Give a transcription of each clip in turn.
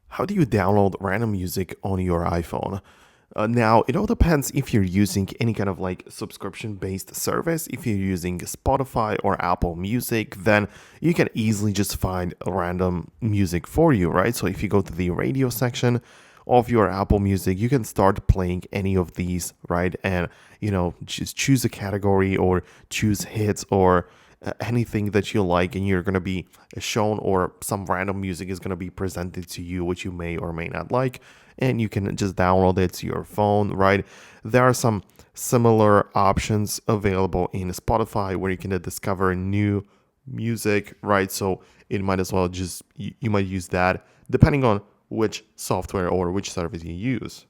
How do you download random music on your iPhone? Now, it all depends if you're using any kind of like subscription based service. If you're using Spotify or Apple Music, then you can easily just find random music for you, right? So if you go to the radio section of your Apple Music, you can start playing any of these, right? And, just choose a category or choose hits or anything that you like, and you're going to be shown, or some random music is going to be presented to you which you may or may not like, and you can just download it to your phone, right? There are some similar options available in Spotify where you can discover new music, right? So it might as well just you might use that depending on which software or which service you use.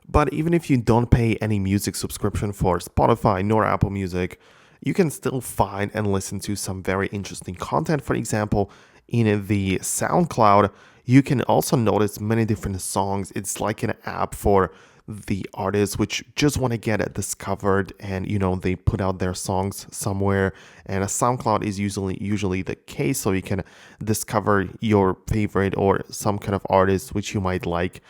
But even if you don't pay any music subscription for Spotify nor Apple Music, you can still find and listen to some very interesting content. For example, in the SoundCloud, you can also notice many different songs. It's like an app for the artists which just want to get it discovered, and they put out their songs somewhere, and a SoundCloud is usually the case, so you can discover your favorite or some kind of artist which you might like,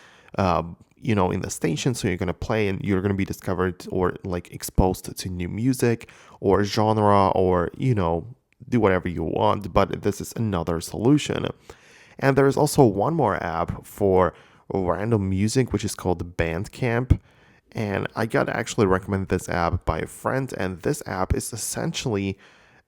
in the station. So you're going to play and you're going to be discovered or like exposed to new music or genre, or do whatever you want. But this is another solution. And there is also one more app for random music which is called Bandcamp. And I got actually recommended this app by a friend, and this app is essentially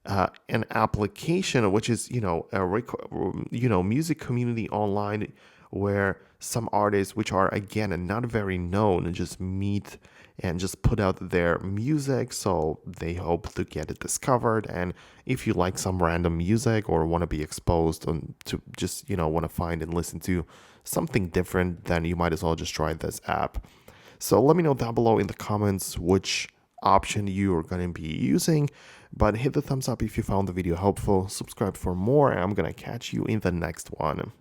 an application which is music community online, where some artists which are again not very known just meet and just put out their music, so they hope to get it discovered. And if you like some random music or want to be exposed and to just want to find and listen to something different, then you might as well just try this app. So let me know down below in the comments which option you are going to be using. But hit the thumbs up if you found the video helpful, subscribe for more, and I'm going to catch you in the next one.